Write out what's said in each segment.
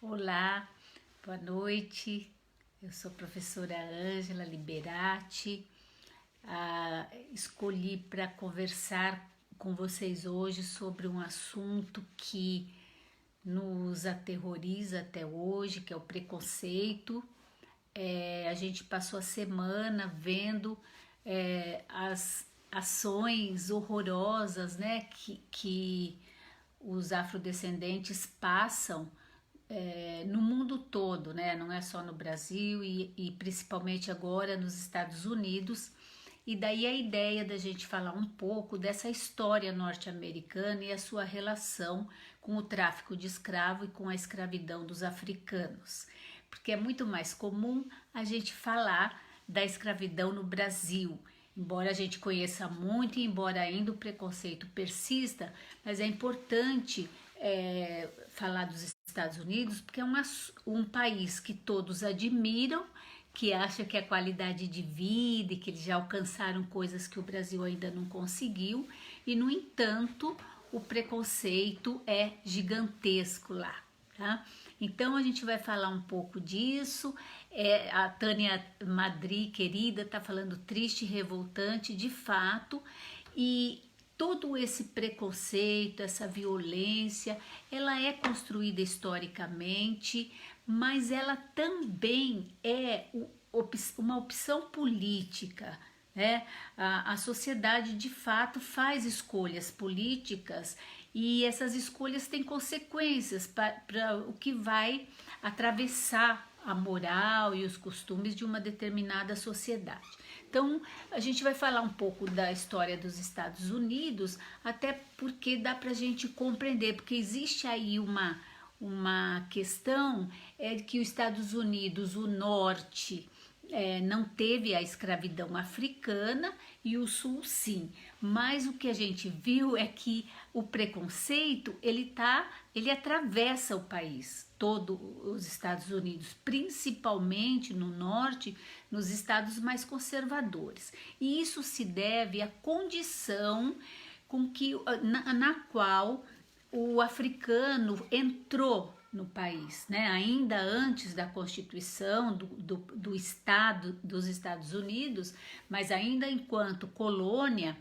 Olá, boa noite. Eu sou a professora Ângela Liberati. Escolhi para conversar com vocês hoje sobre um assunto que nos aterroriza até hoje, que é o preconceito. A gente passou a semana vendo as ações horrorosas, né, que os afrodescendentes passam no mundo todo, né? Não é só no Brasil e principalmente agora nos Estados Unidos. E daí a ideia da gente falar um pouco dessa história norte-americana e a sua relação com o tráfico de escravo e com a escravidão dos africanos. Porque é muito mais comum a gente falar da escravidão no Brasil. Embora a gente conheça muito e embora ainda o preconceito persista, mas é importante falar dos Estados Unidos porque é um país que todos admiram, que acha que é qualidade de vida e que eles já alcançaram coisas que o Brasil ainda não conseguiu e, no entanto, o preconceito é gigantesco lá, tá? Então a gente vai falar um pouco disso. A Tânia Madri, querida, tá falando triste e revoltante, de fato, e todo esse preconceito, essa violência, ela é construída historicamente, mas ela também é uma opção política. Né? A sociedade de fato faz escolhas políticas e essas escolhas têm consequências para o que vai atravessar a moral e os costumes de uma determinada sociedade. Então, a gente vai falar um pouco da história dos Estados Unidos, até porque dá para a gente compreender, porque existe aí uma questão que os Estados Unidos, o norte, não teve a escravidão africana e o sul sim, mas o que a gente viu é que o preconceito ele atravessa o país, todo os Estados Unidos, principalmente no norte, nos estados mais conservadores, e isso se deve à condição com que na qual o africano entrou no país, né? Ainda antes da Constituição do Estado dos Estados Unidos, mas ainda enquanto colônia,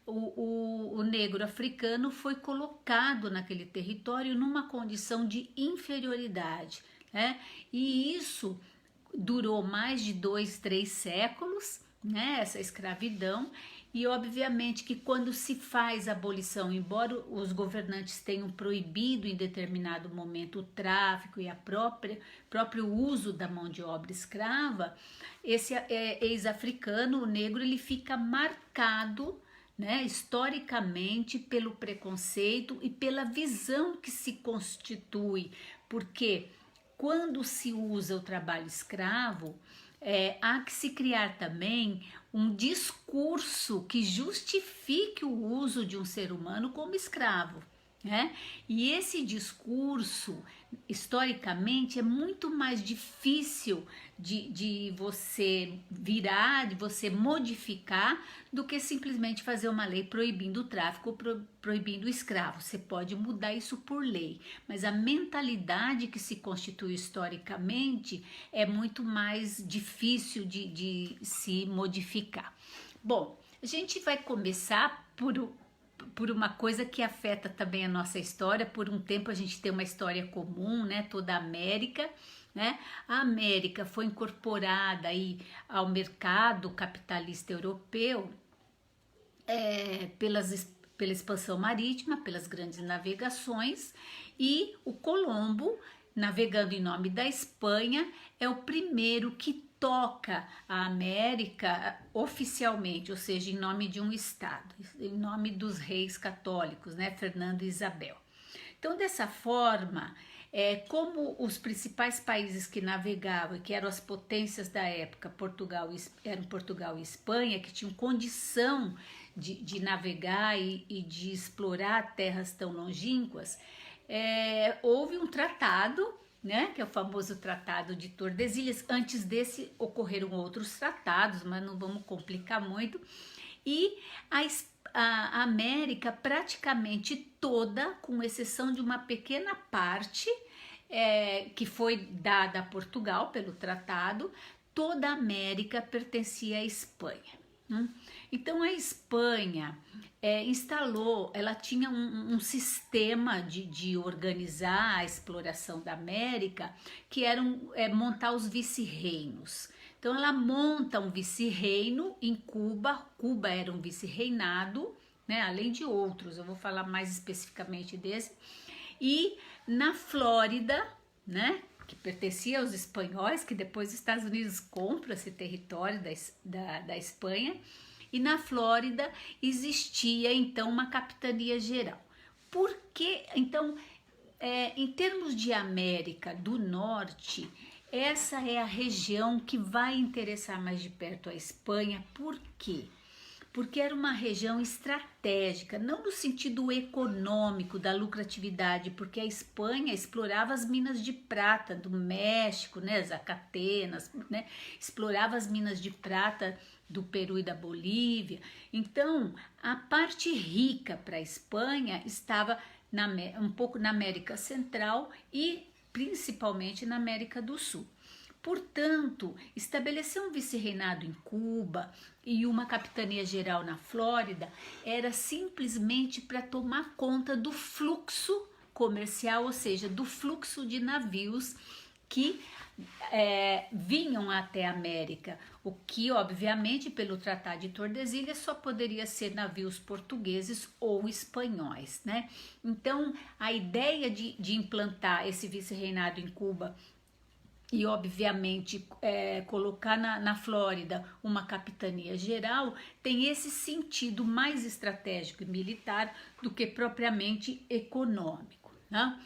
o negro africano foi colocado naquele território numa condição de inferioridade, né? E isso durou mais de 2, 3 séculos, né? Essa escravidão. E obviamente que quando se faz a abolição, embora os governantes tenham proibido em determinado momento o tráfico e a próprio uso da mão de obra escrava, esse ex-africano, o negro, ele fica marcado, né, historicamente pelo preconceito e pela visão que se constitui, porque quando se usa o trabalho escravo, há que se criar também um discurso que justifique o uso de um ser humano como escravo, né? E esse discurso, historicamente, é muito mais difícil de você virar, de você modificar, do que simplesmente fazer uma lei proibindo o tráfico, proibindo o escravo. Você pode mudar isso por lei, mas a mentalidade que se constitui historicamente é muito mais difícil de se modificar. Bom, a gente vai começar por uma coisa que afeta também a nossa história. Por um tempo a gente tem uma história comum, né? Toda a América, né? A América foi incorporada aí ao mercado capitalista europeu pela expansão marítima, pelas grandes navegações, e o Colombo, navegando em nome da Espanha, é o primeiro que toca a América oficialmente, ou seja, em nome de um estado, em nome dos reis católicos, né, Fernando e Isabel. Então, dessa forma, como os principais países que navegavam, que eram as potências da época, eram Portugal e Espanha, que tinham condição de navegar e de explorar terras tão longínquas, houve um tratado, né, que é o famoso Tratado de Tordesilhas. Antes desse ocorreram outros tratados, mas não vamos complicar muito. E a América praticamente toda, com exceção de uma pequena parte, que foi dada a Portugal pelo tratado, toda a América pertencia à Espanha. Então a Espanha instalou, ela tinha um sistema de organizar a exploração da América, que era montar os vice-reinos. Então ela monta um vice-reino em Cuba. Cuba era um vice-reinado, né, além de outros, eu vou falar mais especificamente desse. E na Flórida, né, que pertencia aos espanhóis, que depois os Estados Unidos compram esse território da Espanha, e na Flórida existia então uma capitania geral. Por que, então, em termos de América do Norte, essa é a região que vai interessar mais de perto a Espanha. Por quê? Porque era uma região estratégica, não no sentido econômico da lucratividade, porque a Espanha explorava as minas de prata do México, né, Zacatenas, né, explorava as minas de prata do Peru e da Bolívia. Então, a parte rica para a Espanha estava um pouco na América Central e principalmente na América do Sul. Portanto, estabelecer um vice-reinado em Cuba e uma capitania geral na Flórida era simplesmente para tomar conta do fluxo comercial, ou seja, do fluxo de navios que vinham até a América, o que obviamente pelo Tratado de Tordesilhas só poderia ser navios portugueses ou espanhóis, né? Então a ideia de implantar esse vice-reinado em Cuba e obviamente colocar na Flórida uma capitania geral tem esse sentido mais estratégico e militar do que propriamente econômico, né?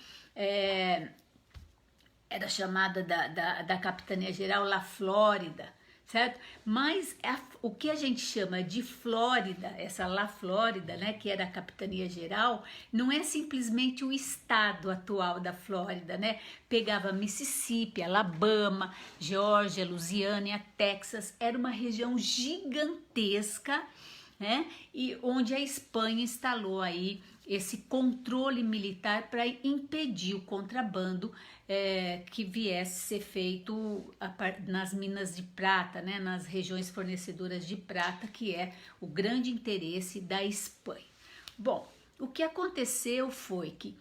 Era chamada da capitania geral La Flórida, certo? Mas o que a gente chama de Flórida, essa La Flórida, né, que era a capitania geral, não é simplesmente o estado atual da Flórida, né? Pegava Mississippi, Alabama, Geórgia, Louisiana, Texas, era uma região gigantesca, né? E onde a Espanha instalou aí esse controle militar para impedir o contrabando que viesse ser feito nas minas de prata, né, nas regiões fornecedoras de prata, que é o grande interesse da Espanha. Bom, o que aconteceu foi que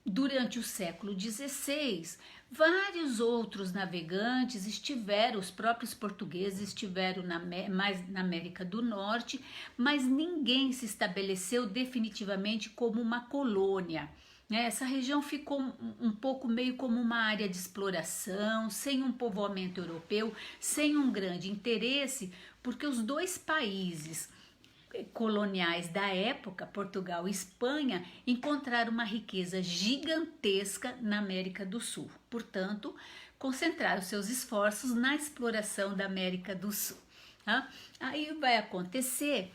durante o século XVI, vários outros navegantes estiveram, os próprios portugueses estiveram mais na América do Norte, mas ninguém se estabeleceu definitivamente como uma colônia. Essa região ficou um pouco meio como uma área de exploração, sem um povoamento europeu, sem um grande interesse, porque os dois países coloniais da época, Portugal e Espanha, encontraram uma riqueza gigantesca na América do Sul. Portanto, concentraram seus esforços na exploração da América do Sul. Tá? Aí vai acontecer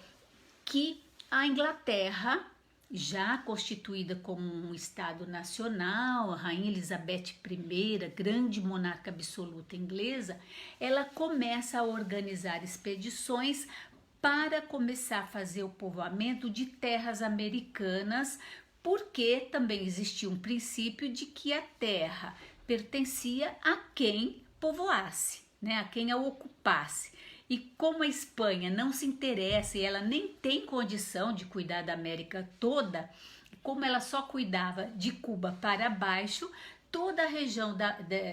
que a Inglaterra, já constituída como um Estado nacional, a Rainha Elizabeth I, grande monarca absoluta inglesa, ela começa a organizar expedições para começar a fazer o povoamento de terras americanas, porque também existia um princípio de que a terra pertencia a quem povoasse, né, a quem a ocupasse. E como a Espanha não se interessa e ela nem tem condição de cuidar da América toda, como ela só cuidava de Cuba para baixo, toda a região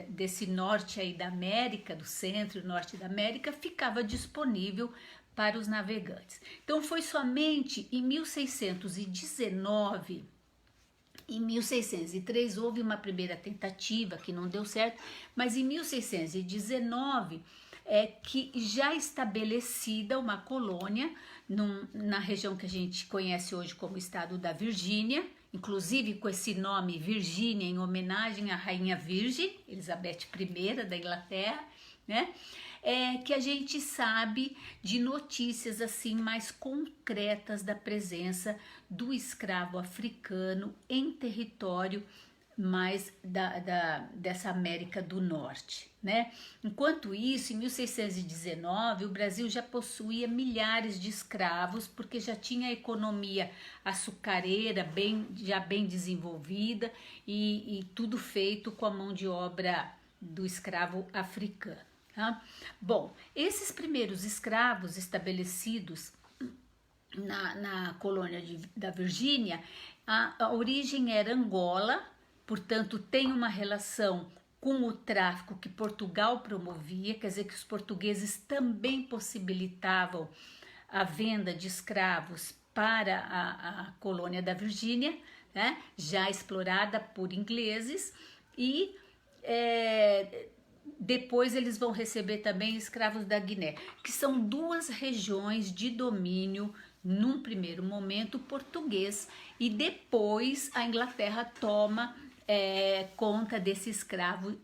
desse norte aí da América, do centro e norte da América, ficava disponível para os navegantes. Então foi somente em 1619, em 1603 houve uma primeira tentativa que não deu certo, mas em 1619 que já estabelecida uma colônia na região que a gente conhece hoje como estado da Virgínia, inclusive com esse nome Virgínia em homenagem à Rainha Virgem, Elizabeth I da Inglaterra, né? Que a gente sabe de notícias assim mais concretas da presença do escravo africano em território mais dessa América do Norte, né? Enquanto isso, em 1619, o Brasil já possuía milhares de escravos, porque já tinha a economia açucareira já bem desenvolvida e tudo feito com a mão de obra do escravo africano. Tá? Bom, esses primeiros escravos estabelecidos na colônia da Virgínia, a origem era Angola, portanto tem uma relação com o tráfico que Portugal promovia, quer dizer que os portugueses também possibilitavam a venda de escravos para a colônia da Virgínia, né, já explorada por ingleses, e depois eles vão receber também escravos da Guiné, que são duas regiões de domínio, num primeiro momento, português, e depois a Inglaterra toma conta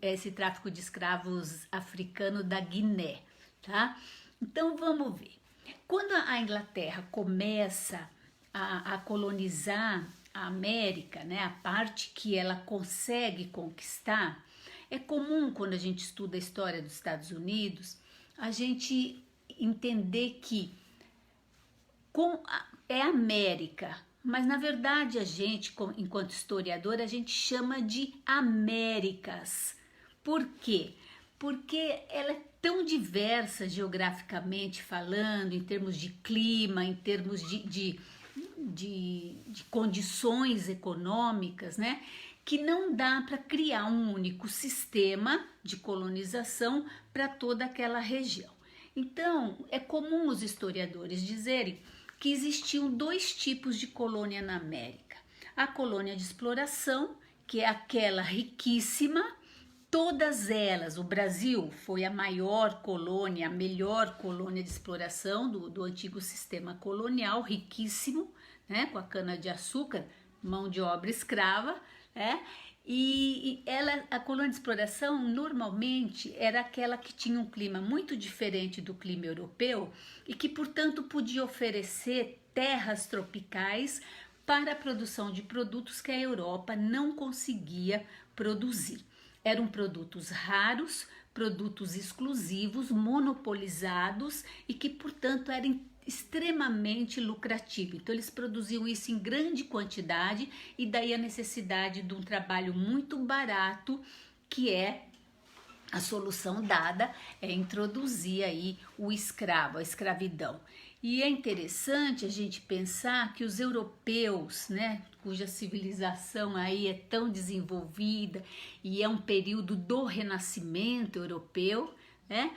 esse tráfico de escravos africano da Guiné, tá? Então vamos ver. Quando a Inglaterra começa a colonizar a América, né, a parte que ela consegue conquistar, é comum quando a gente estuda a história dos Estados Unidos, a gente entender que é América, mas na verdade a gente, enquanto historiador, a gente chama de Américas. Por quê? Porque ela é tão diversa geograficamente falando, em termos de clima, em termos de condições econômicas, né? Que não dá para criar um único sistema de colonização para toda aquela região. Então, é comum os historiadores dizerem que existiam dois tipos de colônia na América. A colônia de exploração, que é aquela riquíssima, todas elas, o Brasil foi a maior colônia, a melhor colônia de exploração do antigo sistema colonial, riquíssimo, né, com a cana-de-açúcar, mão de obra escrava, e a colônia de exploração normalmente era aquela que tinha um clima muito diferente do clima europeu e que, portanto, podia oferecer terras tropicais para a produção de produtos que a Europa não conseguia produzir. Eram produtos raros, produtos exclusivos, monopolizados e que, portanto, eram extremamente lucrativo. Então eles produziam isso em grande quantidade e daí a necessidade de um trabalho muito barato, que é a solução dada, é introduzir aí o escravo, a escravidão. E é interessante a gente pensar que os europeus, né, cuja civilização aí é tão desenvolvida e é um período do Renascimento europeu, né?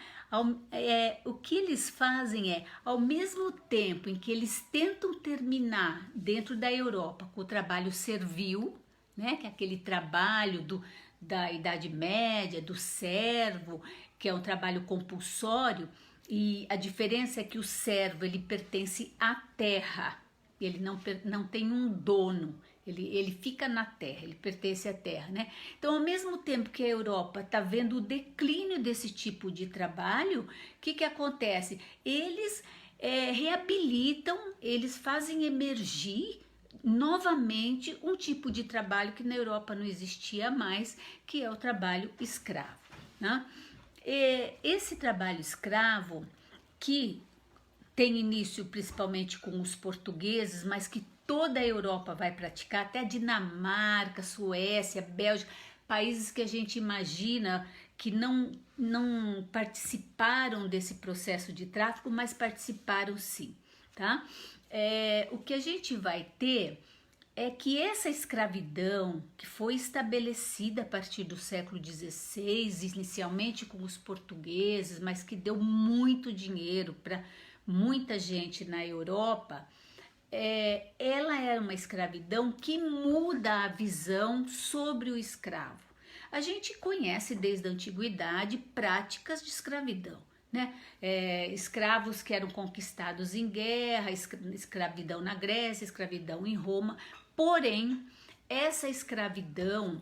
O que eles fazem é, ao mesmo tempo em que eles tentam terminar dentro da Europa com o trabalho servil, né, que é aquele trabalho da Idade Média, do servo, que é um trabalho compulsório, e a diferença é que o servo ele pertence à terra, ele não tem um dono. Ele fica na terra, ele pertence à terra, né? Então, ao mesmo tempo que a Europa está vendo o declínio desse tipo de trabalho, o que acontece? Eles reabilitam, eles fazem emergir novamente um tipo de trabalho que na Europa não existia mais, que é o trabalho escravo, né? Esse trabalho escravo, que tem início principalmente com os portugueses, mas que toda a Europa vai praticar, até Dinamarca, Suécia, Bélgica, países que a gente imagina que não participaram desse processo de tráfico, mas participaram sim, tá? O que a gente vai ter é que essa escravidão que foi estabelecida a partir do século XVI, inicialmente com os portugueses, mas que deu muito dinheiro para muita gente na Europa, ela é uma escravidão que muda a visão sobre o escravo. A gente conhece desde a antiguidade práticas de escravidão, né? Escravos que eram conquistados em guerra, escravidão na Grécia, escravidão em Roma, porém, essa escravidão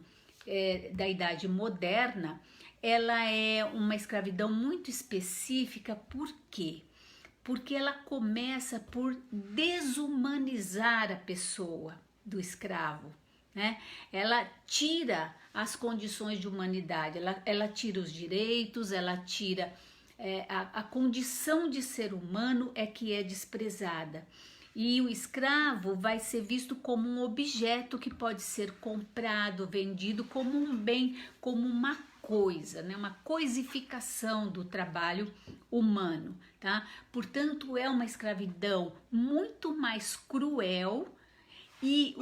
da Idade Moderna, ela é uma escravidão muito específica. Por quê? Porque ela começa por desumanizar a pessoa do escravo, né? Ela tira as condições de humanidade, ela tira os direitos, ela tira a condição de ser humano é que é desprezada. E o escravo vai ser visto como um objeto que pode ser comprado, vendido como um bem, como uma coisa, né? Uma coisificação do trabalho humano, tá? Portanto, é uma escravidão muito mais cruel e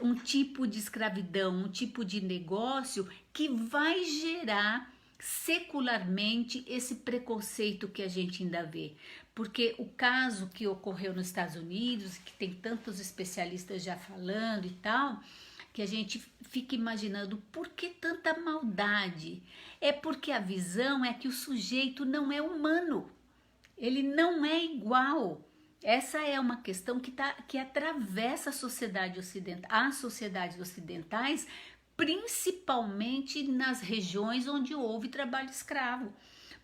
um tipo de escravidão, um tipo de negócio que vai gerar secularmente esse preconceito que a gente ainda vê. Porque o caso que ocorreu nos Estados Unidos, que tem tantos especialistas já falando e tal, que a gente fica imaginando por que tanta maldade? É porque a visão é que o sujeito não é humano, ele não é igual. Essa é uma questão que atravessa a sociedade ocidental, as sociedades ocidentais, principalmente nas regiões onde houve trabalho escravo.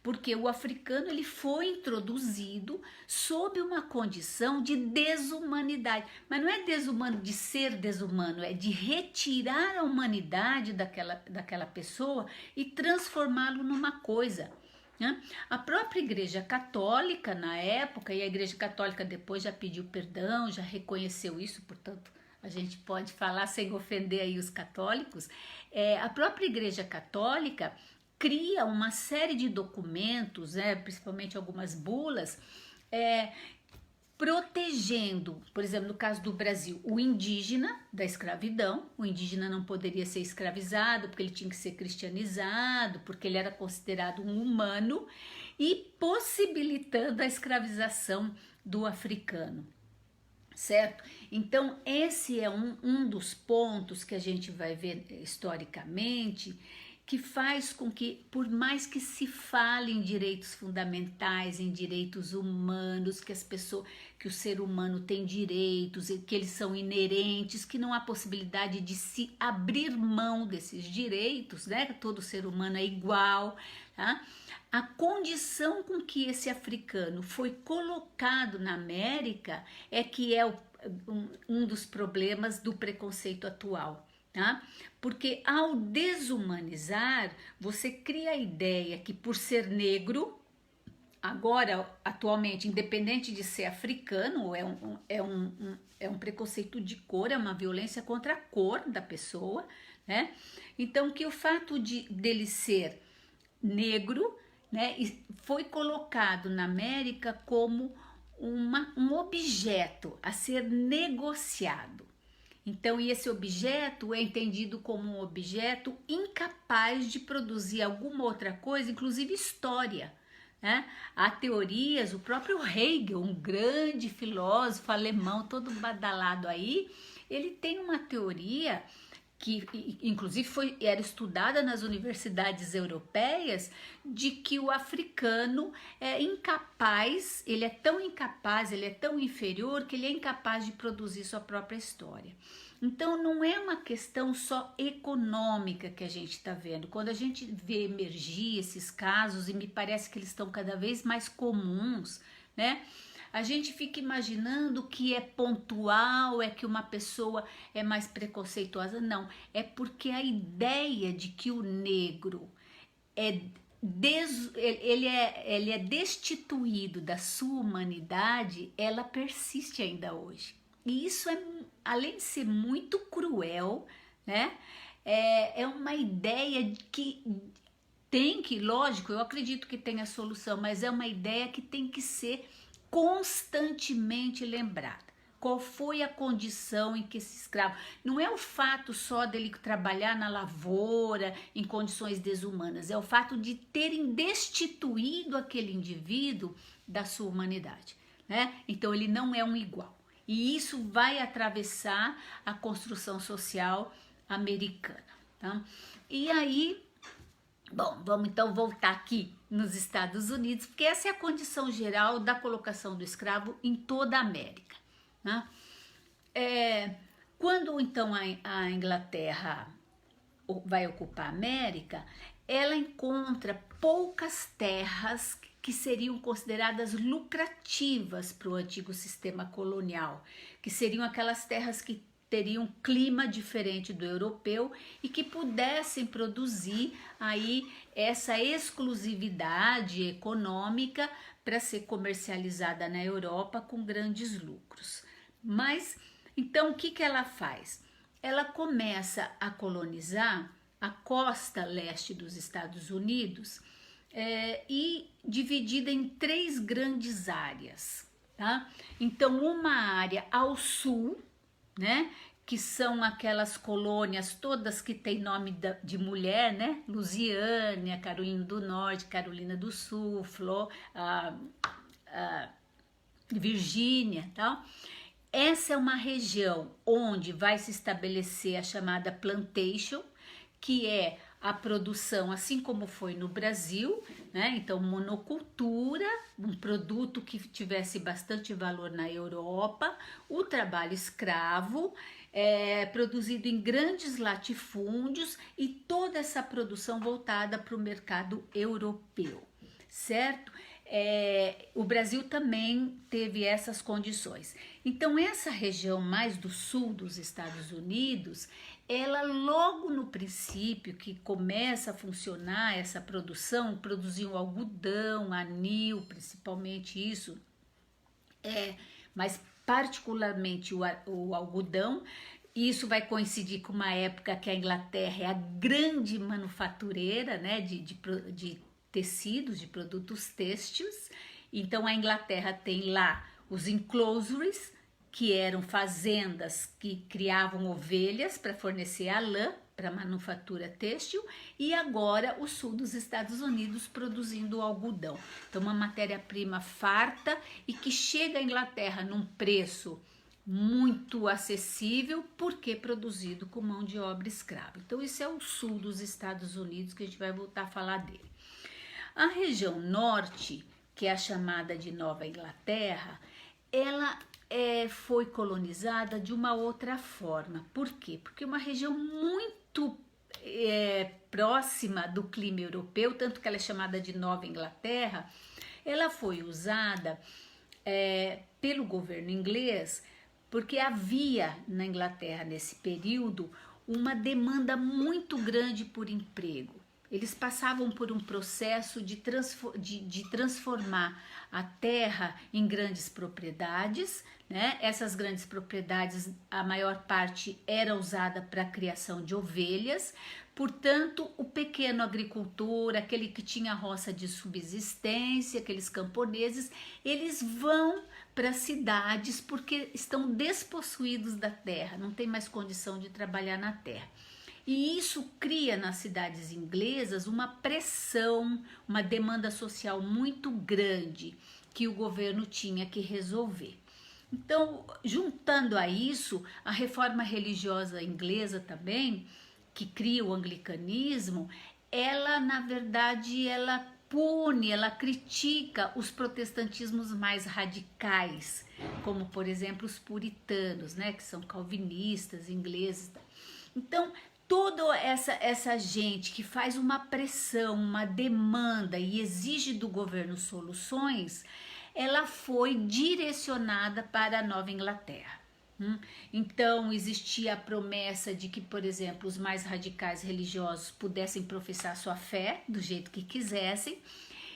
Porque o africano ele foi introduzido sob uma condição de desumanidade. Mas não é desumano de ser desumano, é de retirar a humanidade daquela pessoa e transformá-lo numa coisa. A própria Igreja Católica na época, e a Igreja Católica depois já pediu perdão, já reconheceu isso, portanto a gente pode falar sem ofender aí os católicos, a própria Igreja Católica cria uma série de documentos, principalmente algumas bulas, protegendo, por exemplo, no caso do Brasil, o indígena da escravidão. O indígena não poderia ser escravizado porque ele tinha que ser cristianizado, porque ele era considerado um humano, e possibilitando a escravização do africano, certo? Então, esse é um dos pontos que a gente vai ver historicamente, que faz com que, por mais que se fale em direitos fundamentais, em direitos humanos, que o ser humano tem direitos e que eles são inerentes, que não há possibilidade de se abrir mão desses direitos, né? Todo ser humano é igual, tá? A condição com que esse africano foi colocado na América é que é um dos problemas do preconceito atual. Tá? Porque ao desumanizar, você cria a ideia que por ser negro, agora, atualmente, independente de ser africano, é um preconceito de cor, é uma violência contra a cor da pessoa, né? Então, que o fato dele ser negro, né, foi colocado na América como um objeto a ser negociado. Então, e esse objeto é entendido como um objeto incapaz de produzir alguma outra coisa, inclusive história, né? Há teorias, o próprio Hegel, um grande filósofo alemão, todo badalado aí, ele tem uma teoria que inclusive era estudada nas universidades europeias, de que o africano é incapaz, ele é tão incapaz, ele é tão inferior, que ele é incapaz de produzir sua própria história. Então não é uma questão só econômica que a gente está vendo. Quando a gente vê emergir esses casos, e me parece que eles estão cada vez mais comuns, né? A gente fica imaginando que é pontual, é que uma pessoa é mais preconceituosa. Não, é porque a ideia de que o negro ele é destituído da sua humanidade, ela persiste ainda hoje. E isso além de ser muito cruel, né? É uma ideia que lógico, eu acredito que tem a solução, mas é uma ideia que tem que ser constantemente lembrada. Qual foi a condição em que esse escravo... Não é o fato só dele trabalhar na lavoura em condições desumanas, é o fato de terem destituído aquele indivíduo da sua humanidade, né? Então ele não é um igual. E isso vai atravessar a construção social americana, tá? E aí... Bom, vamos então voltar aqui nos Estados Unidos, porque essa é a condição geral da colocação do escravo em toda a América, né? Quando então a Inglaterra vai ocupar a América, ela encontra poucas terras que seriam consideradas lucrativas para o antigo sistema colonial, que seriam aquelas terras que teriam um clima diferente do europeu e que pudessem produzir aí essa exclusividade econômica para ser comercializada na Europa com grandes lucros. Mas então o que ela faz? Ela começa a colonizar a costa leste dos Estados Unidos e dividida em 3 grandes áreas, tá? Então uma área ao sul, né, que são aquelas colônias todas que tem nome de mulher, né? Louisiana, Carolina do Norte, Carolina do Sul, Virgínia, tal. Essa é uma região onde vai se estabelecer a chamada plantation, que é a produção, assim como foi no Brasil, né? Então, monocultura, um produto que tivesse bastante valor na Europa, o trabalho escravo, produzido em grandes latifúndios e toda essa produção voltada para o mercado europeu, certo? O Brasil também teve essas condições. Então, essa região mais do sul dos Estados Unidos, ela logo no princípio que começa a funcionar essa produção, produziam algodão, anil, principalmente isso, mas particularmente o algodão. Isso vai coincidir com uma época que a Inglaterra é a grande manufatureira, né, de tecidos, de produtos têxteis. Então a Inglaterra tem lá os enclosures, que eram fazendas que criavam ovelhas para fornecer a lã para a manufatura têxtil, e agora o sul dos Estados Unidos produzindo o algodão. Então uma matéria-prima farta e que chega à Inglaterra num preço muito acessível, porque produzido com mão de obra escrava. Então isso é o sul dos Estados Unidos, que a gente vai voltar a falar dele. A região norte, que é a chamada de Nova Inglaterra, ela foi colonizada de uma outra forma. Por quê? Porque é uma região muito próxima do clima europeu, tanto que ela é chamada de Nova Inglaterra. Ela foi usada pelo governo inglês porque havia na Inglaterra nesse período uma demanda muito grande por emprego. Eles passavam por um processo de transformar a terra em grandes propriedades, né? Essas grandes propriedades, a maior parte era usada para a criação de ovelhas. Portanto, o pequeno agricultor, aquele que tinha roça de subsistência, aqueles camponeses, eles vão para as cidades porque estão despossuídos da terra, não tem mais condição de trabalhar na terra. E isso cria nas cidades inglesas uma pressão, uma demanda social muito grande que o governo tinha que resolver. Então, juntando a isso, a reforma religiosa inglesa também, que cria o anglicanismo, ela, na verdade, ela pune, ela critica os protestantismos mais radicais, como, por exemplo, os puritanos, né, que são calvinistas, ingleses. Então, toda essa gente que faz uma pressão, uma demanda e exige do governo soluções, ela foi direcionada para a Nova Inglaterra. Então existia a promessa de que, por exemplo, os mais radicais religiosos pudessem professar sua fé do jeito que quisessem.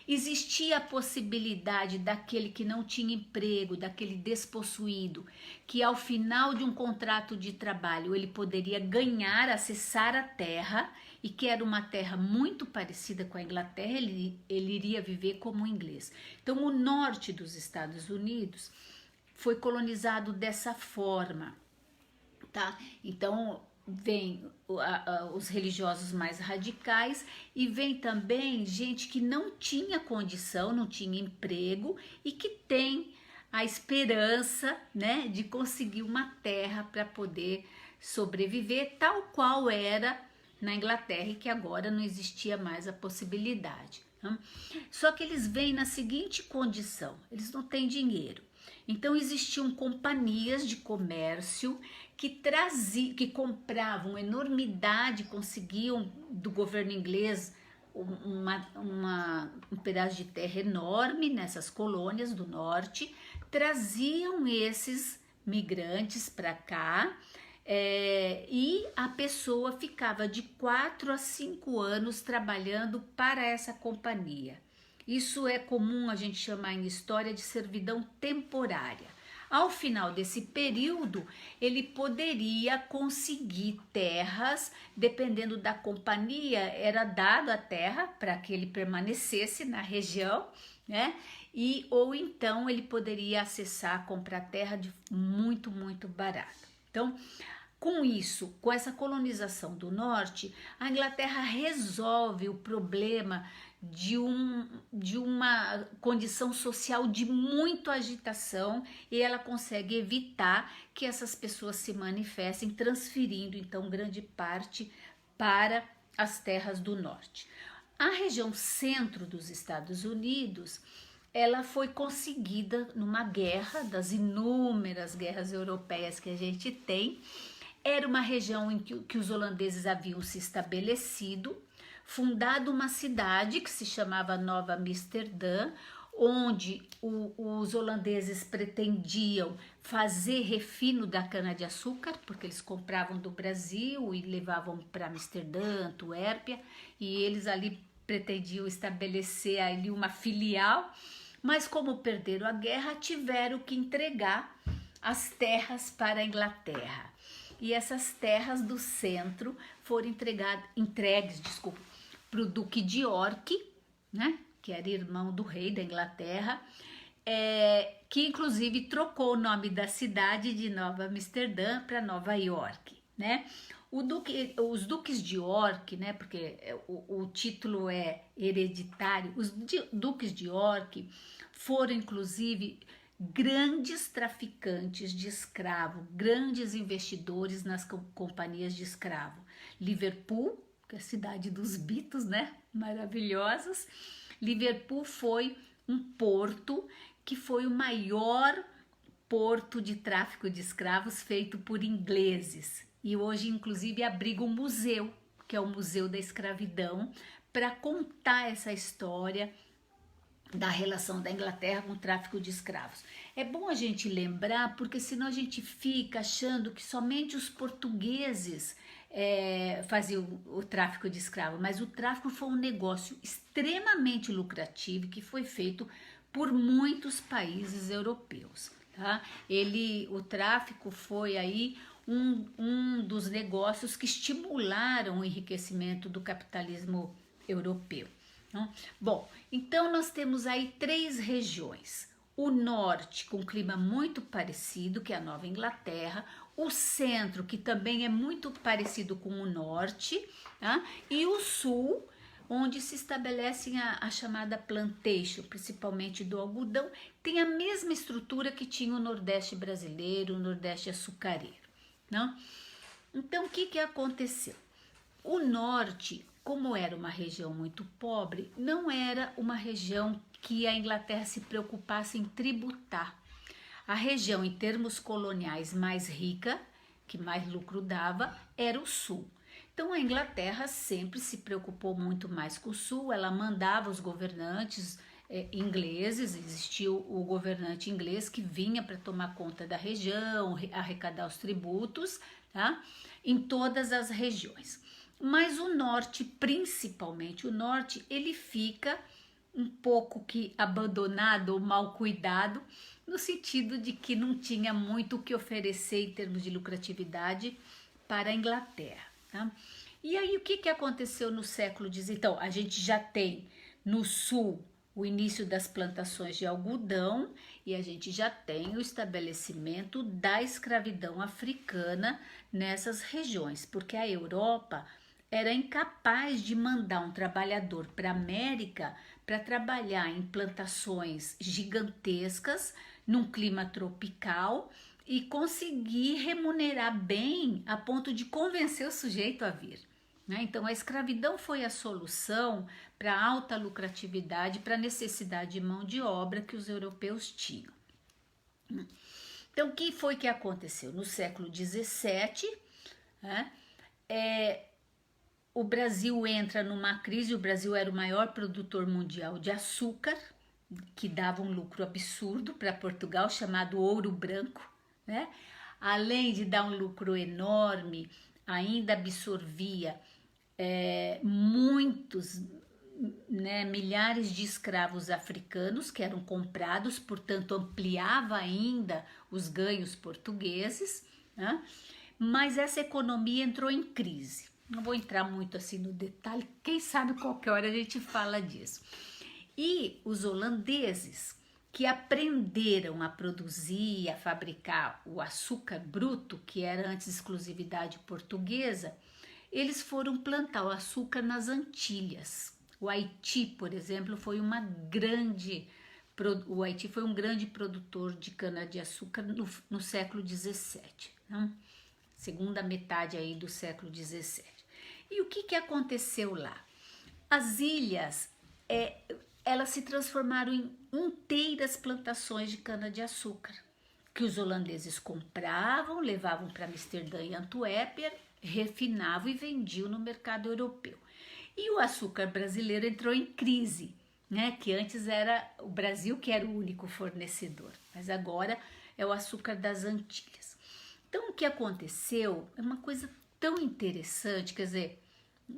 Existia a possibilidade daquele que não tinha emprego, daquele despossuído, que ao final de um contrato de trabalho ele poderia ganhar, acessar a terra, e que era uma terra muito parecida com a Inglaterra, ele iria viver como um inglês. Então o norte dos Estados Unidos foi colonizado dessa forma, tá? Então vem os religiosos mais radicais e vem também gente que não tinha condição, não tinha emprego e que tem a esperança, né, de conseguir uma terra para poder sobreviver, tal qual era na Inglaterra, e que agora não existia mais a possibilidade. Né? Só que eles vêm na seguinte condição: eles não têm dinheiro. Então existiam companhias de comércio que compravam enormidade, conseguiam do governo inglês um pedaço de terra enorme nessas colônias do norte, traziam esses migrantes para cá e a pessoa ficava de 4 a 5 anos trabalhando para essa companhia. Isso é comum a gente chamar em história de servidão temporária. Ao final desse período, ele poderia conseguir terras, dependendo da companhia, era dado a terra para que ele permanecesse na região, né? Ou então ele poderia acessar, comprar terra de muito, muito barato. Então, com isso, com essa colonização do norte, a Inglaterra resolve o problema de uma condição social de muita agitação, e ela consegue evitar que essas pessoas se manifestem, transferindo então grande parte para as terras do norte. A região centro dos Estados Unidos, ela foi conseguida numa guerra, das inúmeras guerras europeias que a gente tem. Era uma região em que os holandeses haviam se estabelecido, fundado uma cidade que se chamava Nova Amsterdã, onde os holandeses pretendiam fazer refino da cana-de-açúcar, porque eles compravam do Brasil e levavam para Amsterdã, Antuérpia, e eles ali pretendiam estabelecer ali uma filial, mas como perderam a guerra, tiveram que entregar as terras para a Inglaterra. E essas terras do centro foram entregues para o Duque de York, né, que era irmão do rei da Inglaterra, que inclusive trocou o nome da cidade de Nova Amsterdã para Nova York, né? Os duques de York, né, porque o título é hereditário, os duques de York foram inclusive grandes traficantes de escravo, grandes investidores nas companhias de escravo. Liverpool, que é a cidade dos Beatles, né, maravilhosos. Liverpool foi um porto que foi o maior porto de tráfico de escravos feito por ingleses. E hoje, inclusive, abriga um museu, que é o Museu da Escravidão, para contar essa história da relação da Inglaterra com o tráfico de escravos. É bom a gente lembrar, porque senão a gente fica achando que somente os portugueses faziam o tráfico de escravos, mas o tráfico foi um negócio extremamente lucrativo que foi feito por muitos países europeus. Tá? O tráfico foi aí um dos negócios que estimularam o enriquecimento do capitalismo europeu. Não? Bom, então nós temos aí 3 regiões. O norte, com clima muito parecido, que é a Nova Inglaterra. O centro, que também é muito parecido com o norte. Tá? E o sul, onde se estabelecem a chamada plantation, principalmente do algodão, tem a mesma estrutura que tinha o nordeste brasileiro, o nordeste açucareiro. Não? Então, o que aconteceu? O norte, como era uma região muito pobre, não era uma região que a Inglaterra se preocupasse em tributar. A região, em termos coloniais, mais rica, que mais lucro dava, era o sul. Então, a Inglaterra sempre se preocupou muito mais com o sul, ela mandava os governantes ingleses, existia o governante inglês que vinha para tomar conta da região, arrecadar os tributos, tá? Em todas as regiões. Mas o norte, principalmente o norte, ele fica um pouco que abandonado ou mal cuidado, no sentido de que não tinha muito o que oferecer em termos de lucratividade para a Inglaterra. Tá? E aí o que aconteceu no século XIX? Então, a gente já tem no sul o início das plantações de algodão e a gente já tem o estabelecimento da escravidão africana nessas regiões, porque a Europa era incapaz de mandar um trabalhador para a América para trabalhar em plantações gigantescas, num clima tropical e conseguir remunerar bem a ponto de convencer o sujeito a vir. Né? Então, a escravidão foi a solução para a alta lucratividade, para a necessidade de mão de obra que os europeus tinham. Então, o que foi que aconteceu? No século XVII, né, o Brasil entra numa crise. O Brasil era o maior produtor mundial de açúcar, que dava um lucro absurdo para Portugal, chamado ouro branco. Né? além de dar um lucro enorme, ainda absorvia muitos, né, milhares de escravos africanos que eram comprados, portanto ampliava ainda os ganhos portugueses, né? Mas essa economia entrou em crise. Não vou entrar muito assim no detalhe, quem sabe qualquer hora a gente fala disso. E os holandeses, que aprenderam a produzir e a fabricar o açúcar bruto, que era antes exclusividade portuguesa, eles foram plantar o açúcar nas Antilhas. O Haiti, por exemplo, foi um grande produtor de cana-de-açúcar no século XVII, né? Segunda metade aí do século XVII. E o que aconteceu lá? As ilhas, elas se transformaram em inteiras plantações de cana-de-açúcar, que os holandeses compravam, levavam para Amsterdã e Antuérpia, refinavam e vendiam no mercado europeu. E o açúcar brasileiro entrou em crise, né? Que antes era o Brasil que era o único fornecedor, mas agora é o açúcar das Antilhas. Então, o que aconteceu é uma coisa tão interessante, quer dizer,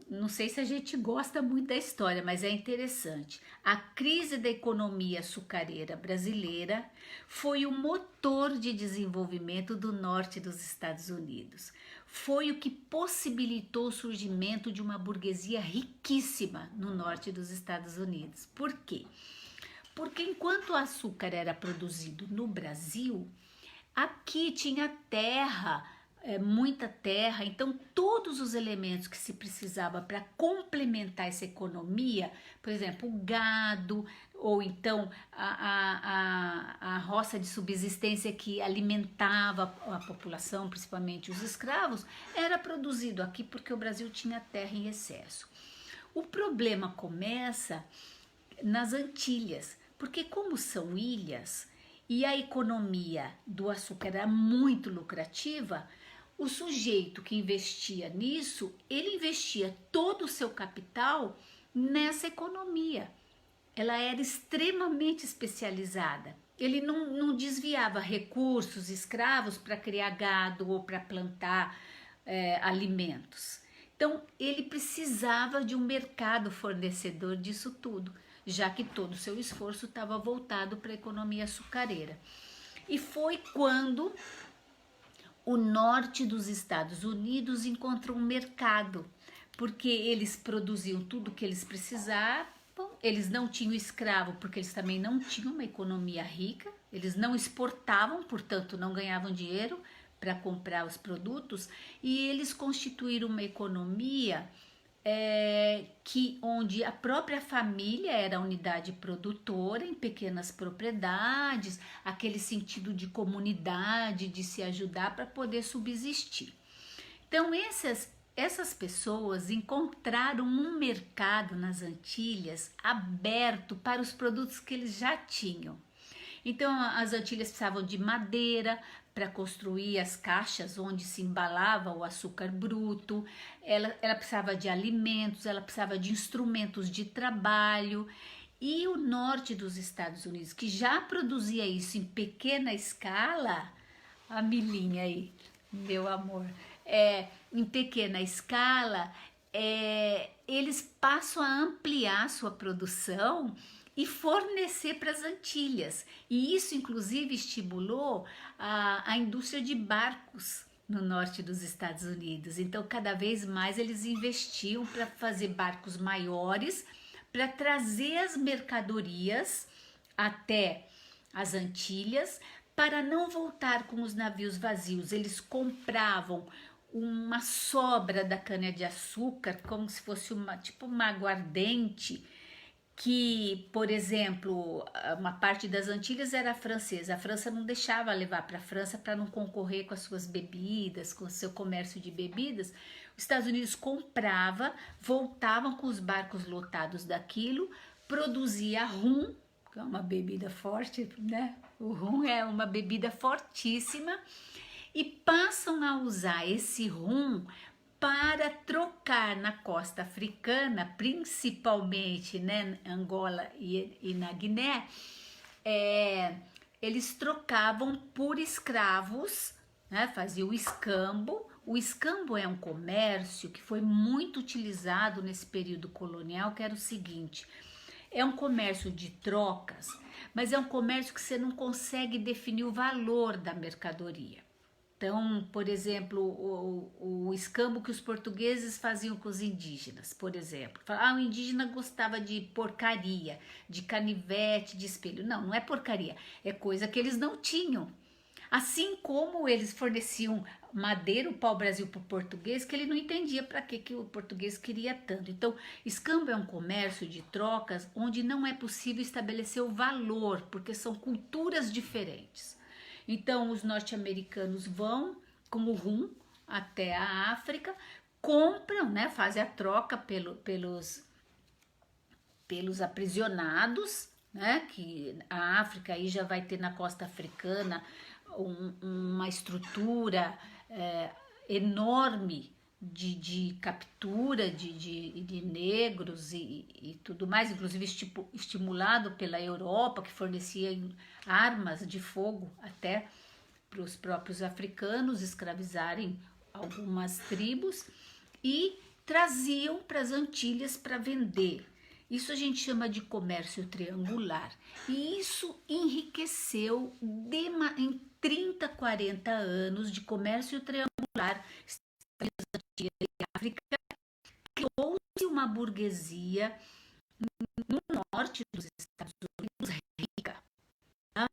não sei se a gente gosta muito da história, mas é interessante. A crise da economia açucareira brasileira foi o motor de desenvolvimento do norte dos Estados Unidos. Foi o que possibilitou o surgimento de uma burguesia riquíssima no norte dos Estados Unidos. Por quê? Porque enquanto o açúcar era produzido no Brasil, aqui tinha terra, muita terra, então todos os elementos que se precisava para complementar essa economia, por exemplo, o gado, ou então a roça de subsistência que alimentava a população, principalmente os escravos, era produzido aqui porque o Brasil tinha terra em excesso. O problema começa nas Antilhas, porque como são ilhas e a economia do açúcar era muito lucrativa, o sujeito que investia nisso, ele investia todo o seu capital nessa economia. Ela era extremamente especializada. Ele não desviava recursos escravos para criar gado ou para plantar alimentos. Então, ele precisava de um mercado fornecedor disso tudo, já que todo o seu esforço estava voltado para a economia açucareira. E foi quando o norte dos Estados Unidos encontrou um mercado, porque eles produziam tudo o que eles precisavam, eles não tinham escravo, porque eles também não tinham uma economia rica, eles não exportavam, portanto não ganhavam dinheiro para comprar os produtos, e eles constituíram uma economia onde a própria família era a unidade produtora em pequenas propriedades, aquele sentido de comunidade, de se ajudar para poder subsistir. Então essas pessoas encontraram um mercado nas Antilhas aberto para os produtos que eles já tinham. Então as Antilhas precisavam de madeira para construir as caixas onde se embalava o açúcar bruto, ela precisava de alimentos, ela precisava de instrumentos de trabalho. E o norte dos Estados Unidos, que já produzia isso em pequena escala, a Milinha aí, meu amor, em pequena escala, eles passam a ampliar sua produção e fornecer para as Antilhas. E isso, inclusive, estimulou a indústria de barcos no norte dos Estados Unidos. Então, cada vez mais eles investiam para fazer barcos maiores, para trazer as mercadorias até as Antilhas, para não voltar com os navios vazios. Eles compravam uma sobra da cana-de-açúcar, como se fosse uma aguardente, que, por exemplo, uma parte das Antilhas era francesa. A França não deixava levar para a França para não concorrer com as suas bebidas, com o seu comércio de bebidas. Os Estados Unidos comprava, voltavam com os barcos lotados daquilo, produzia rum, que é uma bebida forte, né? O rum é uma bebida fortíssima, e passam a usar esse rum para trocar na costa africana, principalmente, né, Angola e na Guiné, eles trocavam por escravos né? Fazia o escambo. O escambo é um comércio que foi muito utilizado nesse período colonial, que era o seguinte: é um comércio de trocas, mas é um comércio que você não consegue definir o valor da mercadoria. Então, por exemplo, o escambo que os portugueses faziam com os indígenas, por exemplo. O indígena gostava de porcaria, de canivete, de espelho. Não, não é porcaria, é coisa que eles não tinham. Assim como eles forneciam madeira, o pau-brasil para o português, que ele não entendia para que o português queria tanto. Então, escambo é um comércio de trocas onde não é possível estabelecer o valor, porque são culturas diferentes. Então, os norte-americanos vão com o rum até a África, compram, né, fazem a troca pelos aprisionados, né, que a África aí já vai ter na costa africana uma estrutura enorme de captura de negros e tudo mais, inclusive estimulado pela Europa, que fornecia armas de fogo até para os próprios africanos escravizarem algumas tribos e traziam para as Antilhas para vender. Isso a gente chama de comércio triangular. E isso enriqueceu em 30, 40 anos de comércio triangular e África. Criou-se uma burguesia no norte dos Estados Unidos rica. Tá?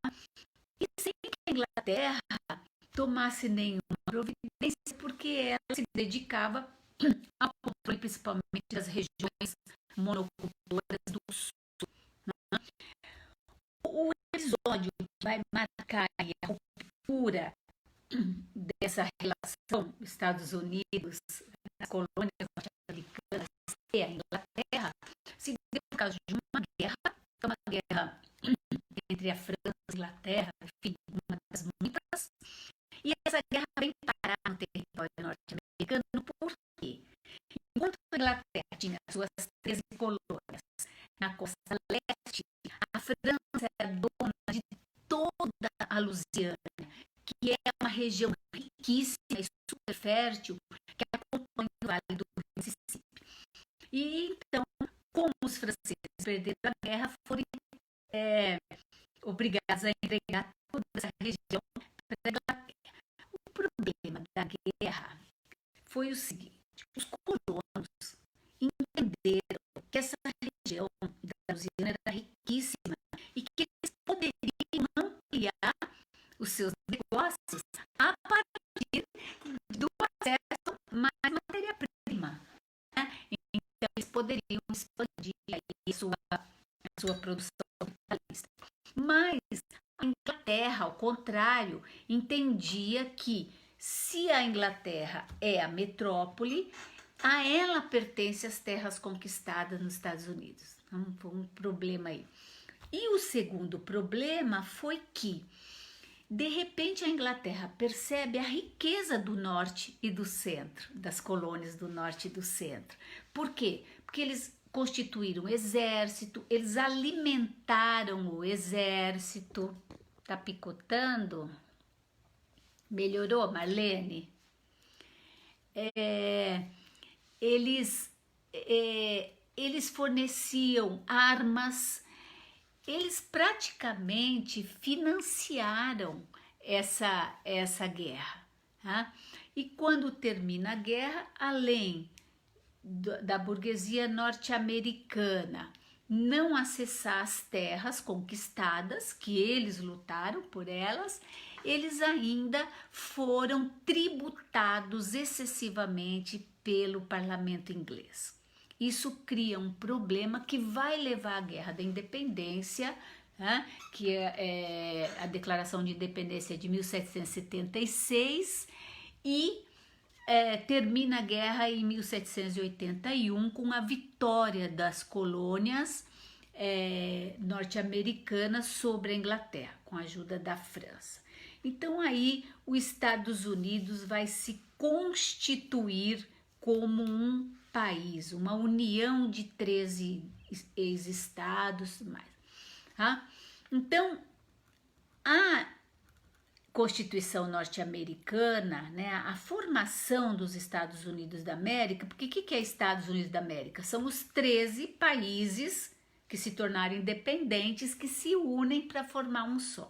E sem que a Inglaterra tomasse nenhuma providência, porque ela se dedicava ao controle principalmente das regiões monocultoras do sul. Né? O episódio que vai marcar a ruptura dessa relação Estados Unidos, as colônias norte-americanas e a Inglaterra, se deu por causa de uma guerra entre a França e a Inglaterra, enfim, uma das muitas, e essa guerra vem parar no território norte-americano. Por quê? Enquanto a Inglaterra tinha suas 13 colônias na costa leste, a França era dona de toda a Louisiana, que é uma região riquíssima e super fértil que acompanha o Vale do Mississippi. E então, como os franceses perderam a guerra, foram obrigados a entregar toda essa região para a Inglaterra. O problema da guerra foi o seguinte: os colonos entenderam que essa região da Louisiana era riquíssima e que eles poderiam ampliar os seus negócios a partir do acesso a mais matéria-prima. Né? Então, eles poderiam expandir a sua produção capitalista. Mas a Inglaterra, ao contrário, entendia que se a Inglaterra é a metrópole, a ela pertence as terras conquistadas nos Estados Unidos. Então, foi um problema aí. E o segundo problema foi que, de repente, a Inglaterra percebe a riqueza do norte e do centro, das colônias do norte e do centro. Por quê? Porque eles constituíram exército, eles alimentaram o exército. Tá picotando? Melhorou, Marlene? Eles forneciam armas, eles praticamente financiaram essa guerra. Tá? E quando termina a guerra, além da burguesia norte-americana não acessar as terras conquistadas, que eles lutaram por elas, eles ainda foram tributados excessivamente pelo parlamento inglês. Isso cria um problema que vai levar à Guerra da Independência, né, que é a Declaração de Independência de 1776, e termina a guerra em 1781 com a vitória das colônias norte-americanas sobre a Inglaterra, com a ajuda da França. Então aí os Estados Unidos vai se constituir como um país, uma união de 13 ex-estados, mais. Tá? Então, Constituição norte-americana, né, a formação dos Estados Unidos da América, porque o que é Estados Unidos da América? São os 13 países que se tornaram independentes, que se unem para formar um só.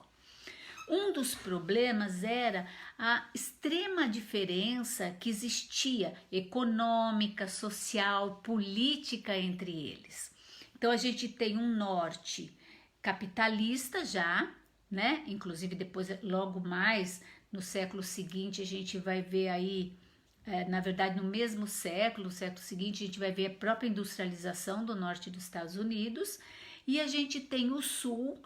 Um dos problemas era a extrema diferença que existia econômica, social, política entre eles. Então a gente tem um norte capitalista já, né? Inclusive depois, logo mais no século seguinte, a gente vai ver aí, na verdade no mesmo século, seguinte, a gente vai ver a própria industrialização do norte dos Estados Unidos, e a gente tem o sul,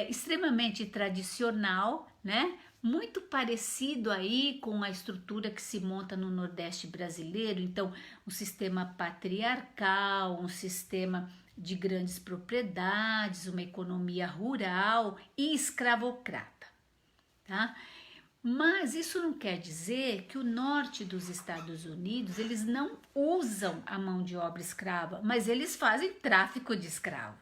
extremamente tradicional, né? Muito parecido aí com a estrutura que se monta no Nordeste brasileiro, então um sistema patriarcal, um sistema de grandes propriedades, uma economia rural e escravocrata, tá? Mas isso não quer dizer que o norte dos Estados Unidos, eles não usam a mão de obra escrava, mas eles fazem tráfico de escravo,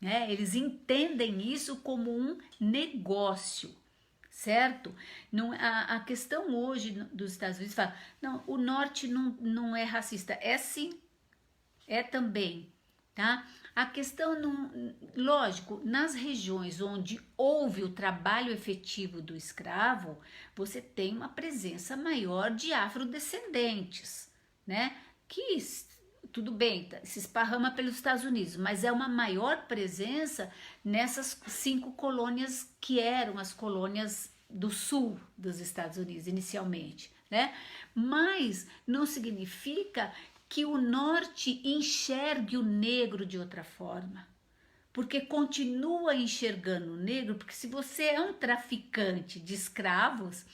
né? Eles entendem isso como um negócio, certo? Não, a questão hoje dos Estados Unidos fala, não, o norte não é racista, é sim, é também, tá? A questão, não, lógico, nas regiões onde houve o trabalho efetivo do escravo, você tem uma presença maior de afrodescendentes, né? Que tudo bem, se esparrama pelos Estados Unidos, mas é uma maior presença nessas 5 colônias que eram as colônias do sul dos Estados Unidos inicialmente, né? Mas não significa que o norte enxergue o negro de outra forma, porque continua enxergando o negro, porque se você é um traficante de escravos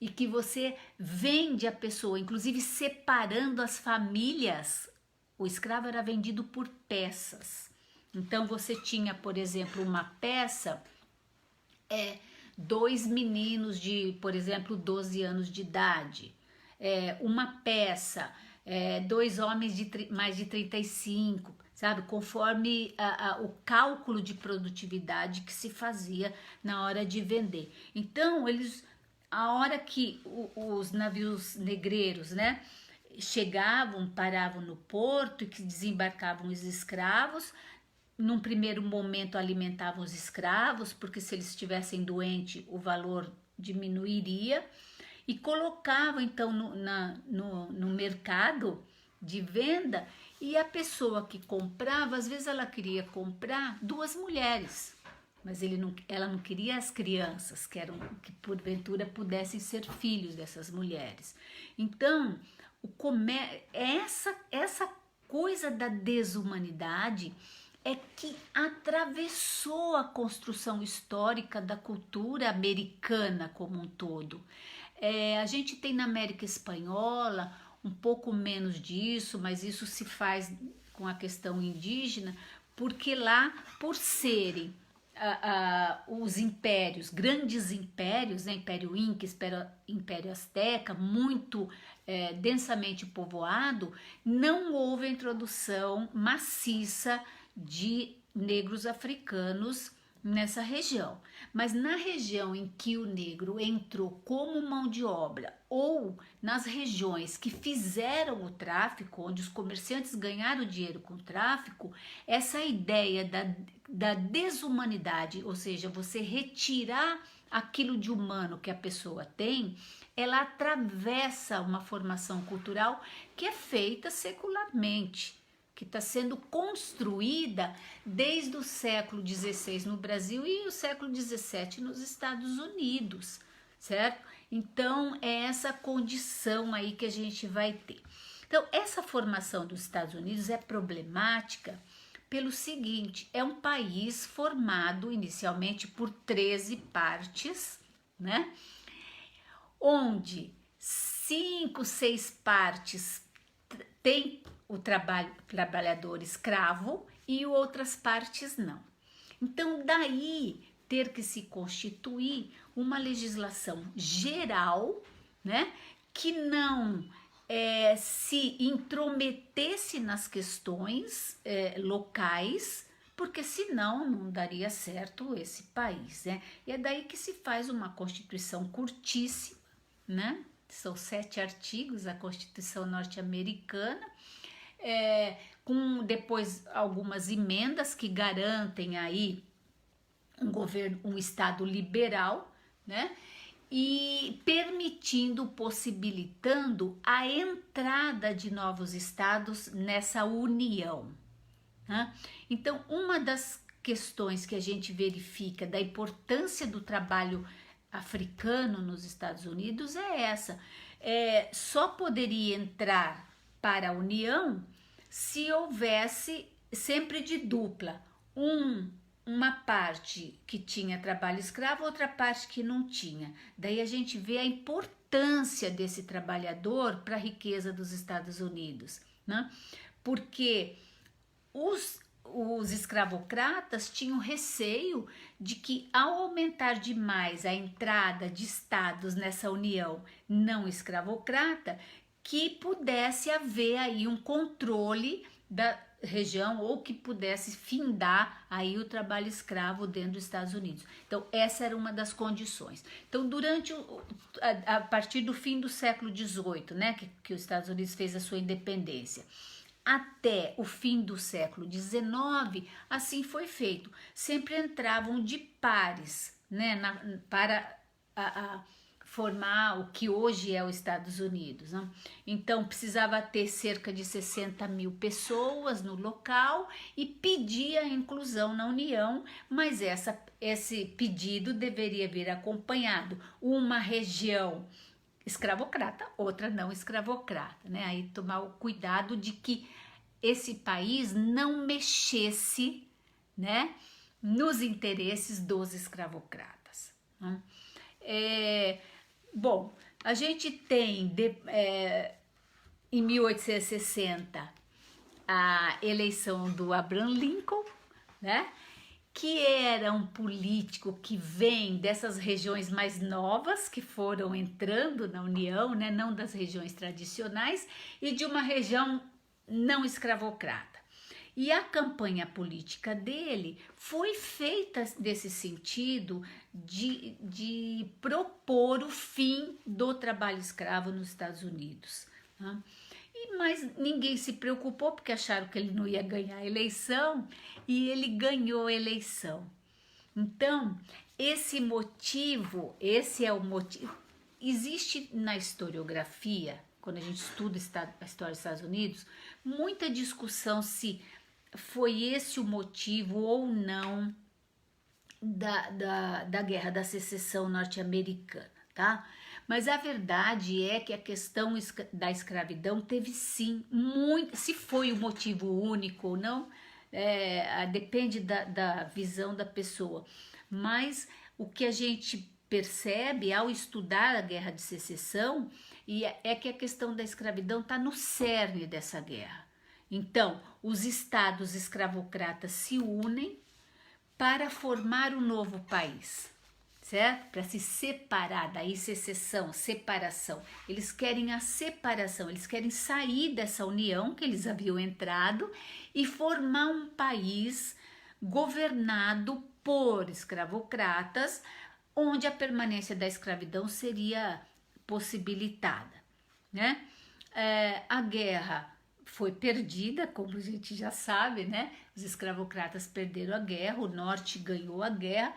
e que você vende a pessoa, inclusive separando as famílias, o escravo era vendido por peças. Então você tinha, por exemplo, uma peça, 2 meninos de, por exemplo, 12 anos de idade, uma peça, 2 homens de mais de 35, sabe? Conforme o cálculo de produtividade que se fazia na hora de vender. Então, a hora que os navios negreiros, né, chegavam, paravam no porto e que desembarcavam os escravos, num primeiro momento alimentavam os escravos, porque se eles estivessem doentes, o valor diminuiria, e colocavam então no mercado de venda, e a pessoa que comprava, às vezes ela queria comprar 2 mulheres, mas ela não queria as crianças, que porventura pudessem ser filhos dessas mulheres. Então, essa coisa da desumanidade é que atravessou a construção histórica da cultura americana como um todo. A gente tem na América Espanhola um pouco menos disso, mas isso se faz com a questão indígena, porque lá, por serem os impérios, grandes impérios, né, Império Inca, Império Azteca, muito densamente povoado, não houve a introdução maciça de negros africanos nessa região. Mas na região em que o negro entrou como mão de obra, ou nas regiões que fizeram o tráfico, onde os comerciantes ganharam dinheiro com o tráfico, essa ideia da desumanidade, ou seja, você retirar aquilo de humano que a pessoa tem, ela atravessa uma formação cultural que é feita secularmente, que está sendo construída desde o século XVI no Brasil e o século XVII nos Estados Unidos, certo? Então, é essa condição aí que a gente vai ter. Então, essa formação dos Estados Unidos é problemática pelo seguinte, é um país formado inicialmente por 13 partes, né? Onde 5, 6 partes têm o trabalhador escravo e outras partes não. Então, daí ter que se constituir uma legislação geral, né, que não se intrometesse nas questões locais, porque senão não daria certo esse país, né? E é daí que se faz uma Constituição curtíssima, né? São 7 artigos a Constituição norte-americana, com depois algumas emendas que garantem aí um governo, um estado liberal, né? E permitindo, possibilitando a entrada de novos estados nessa união, né? Então, uma das questões que a gente verifica da importância do trabalho africano nos Estados Unidos é essa. Só poderia entrar para a União se houvesse sempre de dupla, uma parte que tinha trabalho escravo, outra parte que não tinha. Daí a gente vê a importância desse trabalhador para a riqueza dos Estados Unidos, né? Porque os escravocratas tinham receio de que, ao aumentar demais a entrada de estados nessa união não escravocrata, que pudesse haver aí um controle da região ou que pudesse findar aí o trabalho escravo dentro dos Estados Unidos. Então, essa era uma das condições. Então, a partir do fim do século XVIII, né, que os Estados Unidos fez a sua independência, até o fim do século XIX, assim foi feito. Sempre entravam de pares, né, para formar o que hoje é os Estados Unidos, né? Então precisava ter cerca de 60 mil pessoas no local e pedia a inclusão na União, mas esse pedido deveria vir acompanhado uma região escravocrata, outra não escravocrata, né? Aí tomar o cuidado de que esse país não mexesse, né, nos interesses dos escravocratas, né? Bom, a gente tem em 1860 a eleição do Abraham Lincoln, né? Que era um político que vem dessas regiões mais novas que foram entrando na União, né? Não das regiões tradicionais, e de uma região não escravocrata. E a campanha política dele foi feita nesse sentido de propor o fim do trabalho escravo nos Estados Unidos, né? Mas ninguém se preocupou porque acharam que ele não ia ganhar a eleição e ele ganhou a eleição. Então, esse é o motivo. Existe na historiografia, quando a gente estuda a história dos Estados Unidos, muita discussão se foi esse o motivo ou não da Guerra da Secessão norte-americana, tá? Mas a verdade é que a questão da escravidão teve sim, se foi o motivo único ou não, depende da visão da pessoa. Mas o que a gente percebe ao estudar a Guerra de Secessão é que a questão da escravidão está no cerne dessa guerra. Então, os estados escravocratas se unem para formar um novo país, certo? Para se separar, daí secessão, separação. Eles querem a separação, eles querem sair dessa união que eles haviam entrado e formar um país governado por escravocratas, onde a permanência da escravidão seria possibilitada, né? A guerra foi perdida, como a gente já sabe, né? Os escravocratas perderam a guerra, o norte ganhou a guerra.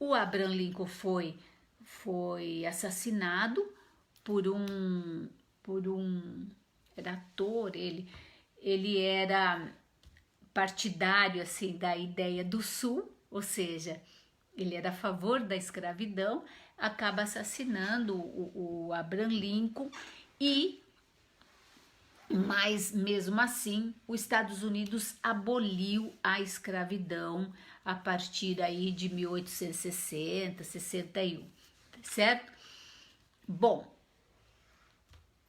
O Abraham Lincoln foi assassinado por um era ator, ele era partidário assim da ideia do Sul, ou seja, ele era a favor da escravidão, acaba assassinando o Abraham Lincoln mas mesmo assim os Estados Unidos aboliu a escravidão a partir aí de 1860, 61, certo? Bom,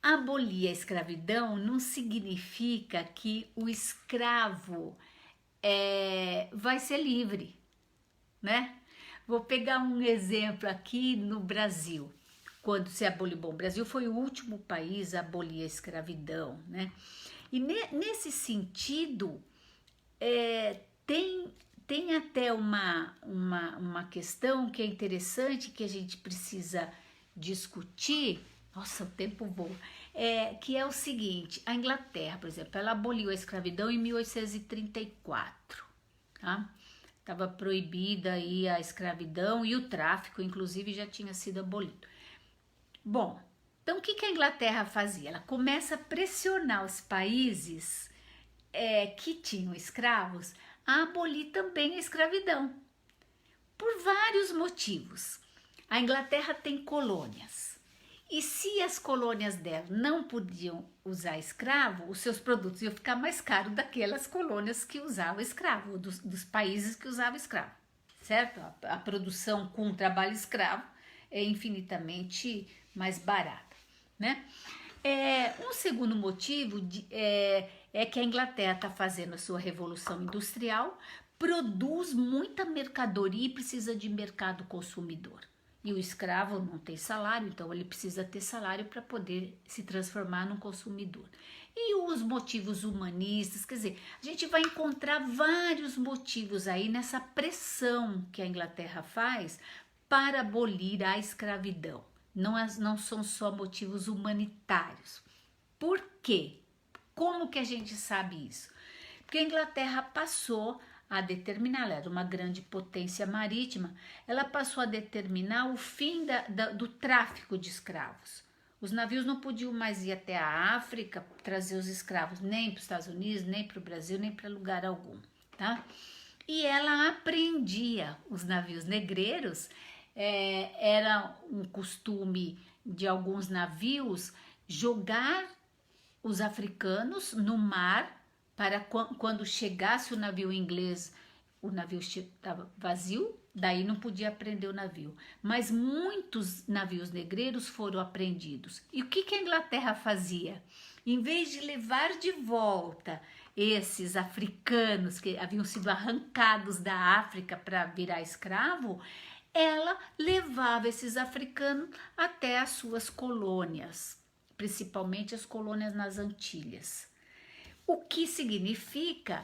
abolir a escravidão não significa que o escravo vai ser livre, né? Vou pegar um exemplo aqui no Brasil. Quando se aboliu, bom, o Brasil foi o último país a abolir a escravidão, né? E nesse sentido, tem até uma questão que é interessante, que a gente precisa discutir. Nossa, o tempo voa. Que é o seguinte: a Inglaterra, por exemplo, ela aboliu a escravidão em 1834, tá? Estava proibida aí a escravidão e o tráfico, inclusive, já tinha sido abolido. Bom, então o que a Inglaterra fazia? Ela começa a pressionar os países que tinham escravos a abolir também a escravidão, por vários motivos. A Inglaterra tem colônias, e se as colônias dela não podiam usar escravo, os seus produtos iam ficar mais caros daquelas colônias que usavam escravo, dos países que usavam escravo, certo? A produção com trabalho escravo é infinitamente mais barata, né? Um segundo motivo é que a Inglaterra está fazendo a sua revolução industrial, produz muita mercadoria e precisa de mercado consumidor. E o escravo não tem salário, então ele precisa ter salário para poder se transformar num consumidor. E os motivos humanistas, quer dizer, a gente vai encontrar vários motivos aí nessa pressão que a Inglaterra faz para abolir a escravidão. Não são só motivos humanitários. Por quê? Como que a gente sabe isso? Porque a Inglaterra passou a determinar, ela era uma grande potência marítima, ela passou a determinar o fim do tráfico de escravos. Os navios não podiam mais ir até a África trazer os escravos, nem para os Estados Unidos, nem para o Brasil, nem para lugar algum, tá? E ela apreendia os navios negreiros. Era um costume de alguns navios jogar os africanos no mar para quando chegasse o navio inglês, o navio estava vazio, daí não podia apreender o navio. Mas muitos navios negreiros foram apreendidos. E o que a Inglaterra fazia? Em vez de levar de volta esses africanos que haviam sido arrancados da África para virar escravo, ela levava esses africanos até as suas colônias, principalmente as colônias nas Antilhas. O que significa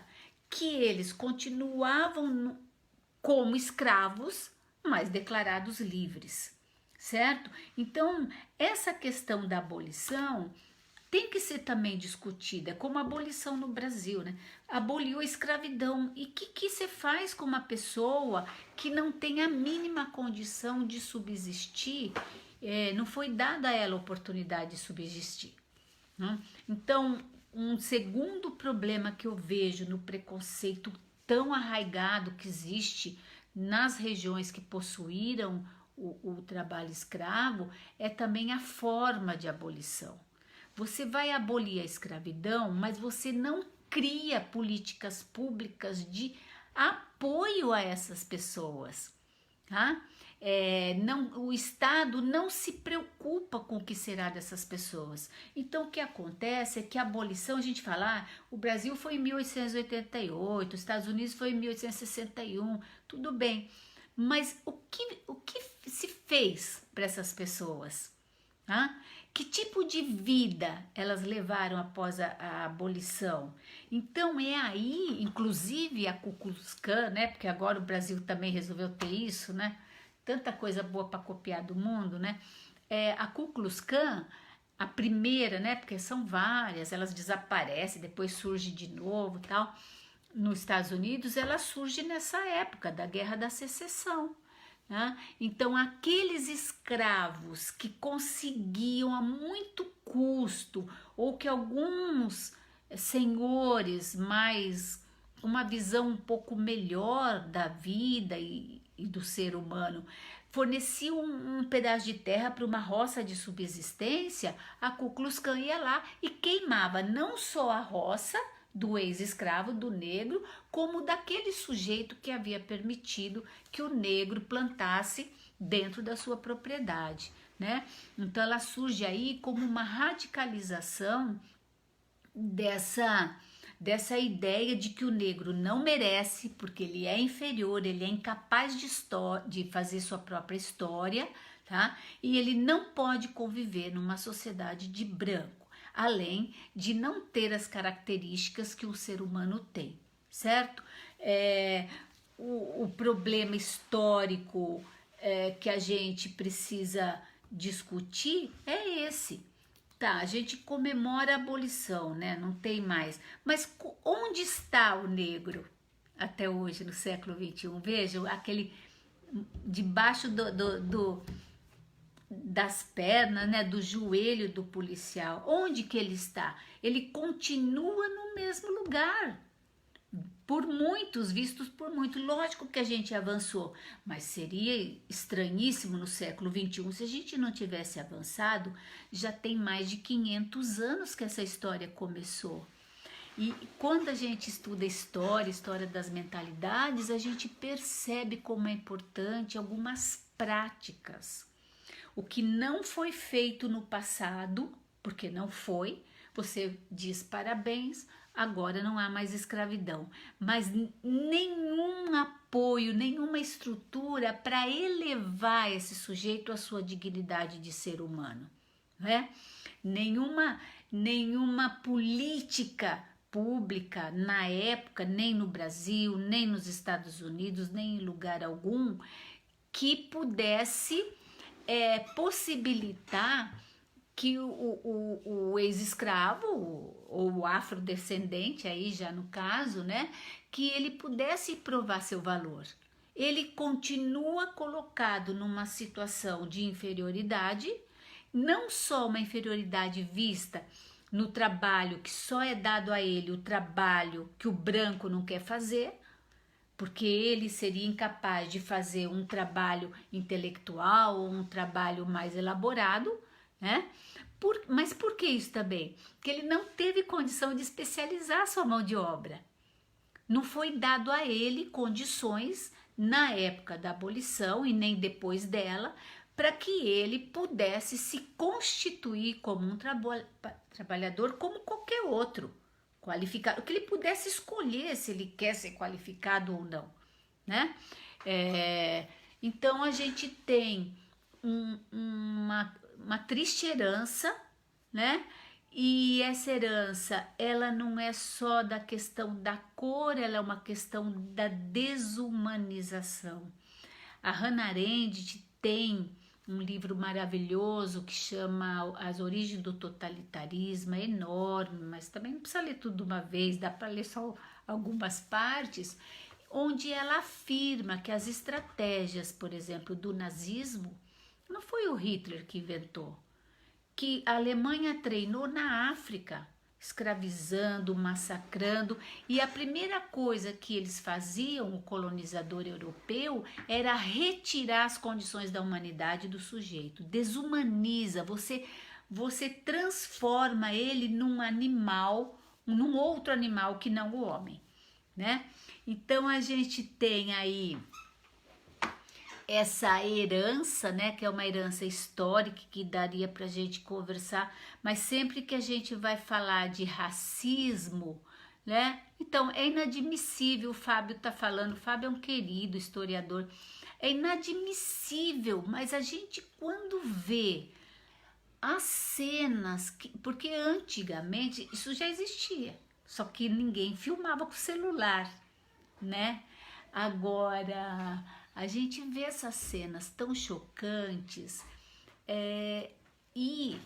que eles continuavam como escravos, mas declarados livres, certo? Então, essa questão da abolição tem que ser também discutida, como a abolição no Brasil, né? Aboliu a escravidão. E o que você faz com uma pessoa que não tem a mínima condição de subsistir? Não foi dada a ela a oportunidade de subsistir, né? Então, um segundo problema que eu vejo no preconceito tão arraigado que existe nas regiões que possuíram o trabalho escravo é também a forma de abolição. Você vai abolir a escravidão, mas você não cria políticas públicas de apoio a essas pessoas, tá? O Estado não se preocupa com o que será dessas pessoas. Então, o que acontece é que a abolição, a gente fala, o Brasil foi em 1888, os Estados Unidos foi em 1861, tudo bem. Mas o que se fez para essas pessoas? Tá? Que tipo de vida elas levaram após a abolição? Então é aí, inclusive a Ku Klux Klan, né? Porque agora o Brasil também resolveu ter isso, né? Tanta coisa boa para copiar do mundo, né? A Ku Klux Klan, a primeira, né? Porque são várias, elas desaparecem, depois surge de novo, tal. Nos Estados Unidos, ela surge nessa época da Guerra da Secessão. Né? Então, aqueles escravos que conseguiam a muito custo, ou que alguns senhores mais uma visão um pouco melhor da vida e do ser humano forneciam um pedaço de terra para uma roça de subsistência, a Ku Klux Klan ia lá e queimava não só a roça do ex-escravo, do negro, como daquele sujeito que havia permitido que o negro plantasse dentro da sua propriedade, né? Então ela surge aí como uma radicalização dessa ideia de que o negro não merece, porque ele é inferior, ele é incapaz de fazer sua própria história, tá? E ele não pode conviver numa sociedade de branco, além de não ter as características que um ser humano tem, certo? o problema histórico que a gente precisa discutir é esse. Tá, a gente comemora a abolição, né? Não tem mais. Mas onde está o negro até hoje, no século XXI? Vejam, aquele debaixo das pernas, né? Do joelho do policial. Onde que ele está? Ele continua no mesmo lugar. Por muitos, vistos por muitos. Lógico que a gente avançou, mas seria estranhíssimo no século XXI se a gente não tivesse avançado. Já tem mais de 500 anos que essa história começou. E quando a gente estuda história das mentalidades, a gente percebe como é importante algumas práticas. O que não foi feito no passado, porque não foi, você diz parabéns, agora não há mais escravidão, mas nenhum apoio, nenhuma estrutura para elevar esse sujeito à sua dignidade de ser humano, né? Nenhuma política pública na época, nem no Brasil, nem nos Estados Unidos, nem em lugar algum, que pudesse possibilitar que o ex-escravo, ou o afrodescendente, aí já no caso, né, que ele pudesse provar seu valor. Ele continua colocado numa situação de inferioridade, não só uma inferioridade vista no trabalho que só é dado a ele, o trabalho que o branco não quer fazer, porque ele seria incapaz de fazer um trabalho intelectual ou um trabalho mais elaborado, né? Mas por que isso também? Porque ele não teve condição de especializar a sua mão de obra. Não foi dado a ele condições na época da abolição e nem depois dela para que ele pudesse se constituir como um trabalhador como qualquer outro, qualificado, que ele pudesse escolher se ele quer ser qualificado ou não, né? Então a gente tem uma triste herança, né? E essa herança, ela não é só da questão da cor, ela é uma questão da desumanização. A Hannah Arendt tem um livro maravilhoso que chama As Origens do Totalitarismo, é enorme, mas também não precisa ler tudo de uma vez, dá para ler só algumas partes, onde ela afirma que as estratégias, por exemplo, do nazismo, não foi o Hitler que inventou, que a Alemanha treinou na África, escravizando, massacrando, e a primeira coisa que eles faziam, o colonizador europeu, era retirar as condições da humanidade do sujeito, desumaniza, você transforma ele num animal, num outro animal que não o homem, né? Então a gente tem aí essa herança, né, que é uma herança histórica que daria para a gente conversar, mas sempre que a gente vai falar de racismo, né, então é inadmissível, o Fábio tá falando, o Fábio é um querido historiador, é inadmissível, mas a gente quando vê as cenas, porque antigamente isso já existia, só que ninguém filmava com celular, né, agora a gente vê essas cenas tão chocantes e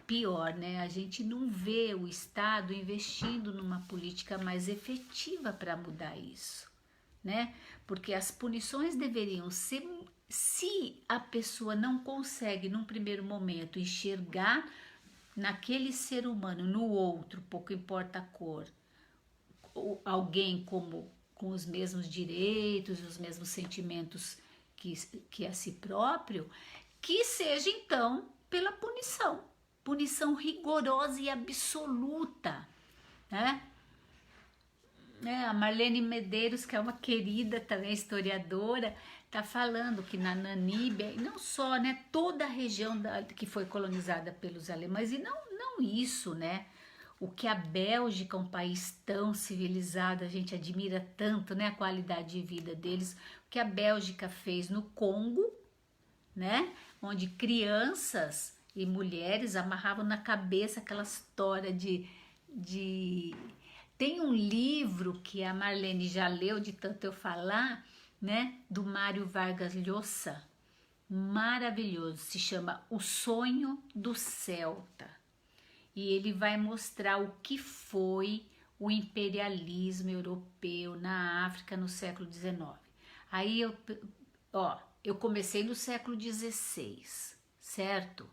pior, né? A gente não vê o Estado investindo numa política mais efetiva para mudar isso, né? Porque as punições deveriam ser, se a pessoa não consegue num primeiro momento enxergar naquele ser humano, no outro, pouco importa a cor, alguém como com os mesmos direitos, os mesmos sentimentos que a si próprio, que seja então pela punição rigorosa e absoluta, né? A Marlene Medeiros, que é uma querida também historiadora, está falando que na Namíbia, e não só, né, toda a região que foi colonizada pelos alemães, e não isso, né? O que a Bélgica, um país tão civilizado, a gente admira tanto, né, a qualidade de vida deles, o que a Bélgica fez no Congo, né, onde crianças e mulheres amarravam na cabeça aquela história de Tem um livro que a Marlene já leu, de tanto eu falar, né? Do Mário Vargas Llosa. Maravilhoso, se chama O Sonho do Celta. E ele vai mostrar o que foi o imperialismo europeu na África no século XIX. Aí eu comecei no século XVI, certo?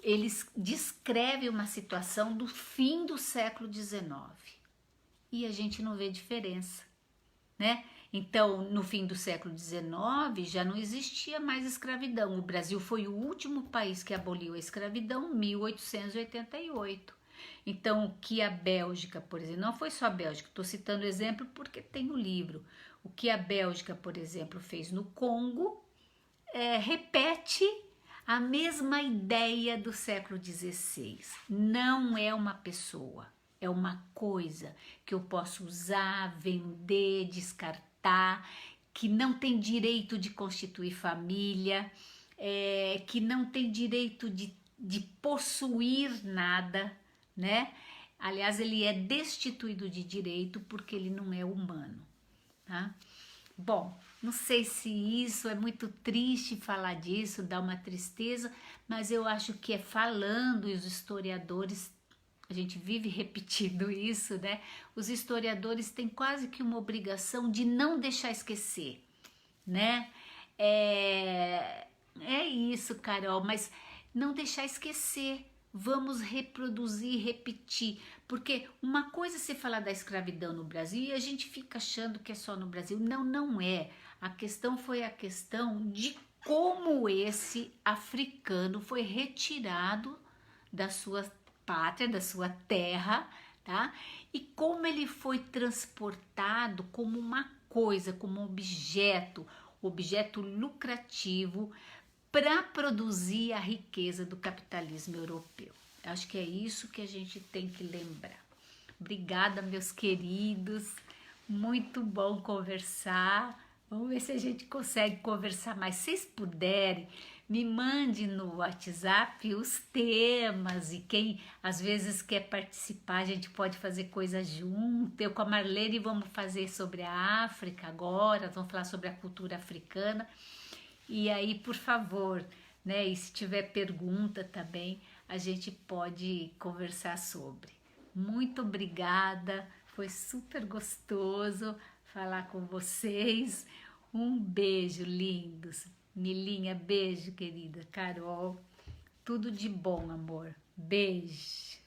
Eles descrevem uma situação do fim do século XIX e a gente não vê diferença, né? Então, no fim do século XIX, já não existia mais escravidão. O Brasil foi o último país que aboliu a escravidão em 1888. Então, o que a Bélgica, por exemplo, não foi só a Bélgica, estou citando o exemplo porque tem no livro. O que a Bélgica, por exemplo, fez no Congo, repete a mesma ideia do século XVI. Não é uma pessoa, é uma coisa que eu posso usar, vender, descartar, que não tem direito de constituir família, que não tem direito de possuir nada, né? Aliás, ele é destituído de direito porque ele não é humano, tá? Bom, não sei se isso é muito triste falar disso, dá uma tristeza, mas eu acho que é falando, e os historiadores, a gente vive repetindo isso, né? Os historiadores têm quase que uma obrigação de não deixar esquecer, né? É isso, Carol, mas não deixar esquecer. Vamos reproduzir, repetir, porque uma coisa é você falar da escravidão no Brasil e a gente fica achando que é só no Brasil. Não, não é. A questão foi a questão de como esse africano foi retirado da sua pátria, da sua terra, tá? E como ele foi transportado como uma coisa, como um objeto lucrativo para produzir a riqueza do capitalismo europeu. Acho que é isso que a gente tem que lembrar. Obrigada, meus queridos. Muito bom conversar. Vamos ver se a gente consegue conversar mais. Se vocês puderem, me mande no WhatsApp os temas e quem às vezes quer participar, a gente pode fazer coisa junto. Eu com a Marlene vamos fazer sobre a África agora, vamos falar sobre a cultura africana. E aí, por favor, né? E se tiver pergunta também, a gente pode conversar sobre. Muito obrigada, foi super gostoso falar com vocês. Um beijo, lindos. Milinha, beijo, querida. Carol, tudo de bom, amor. Beijo.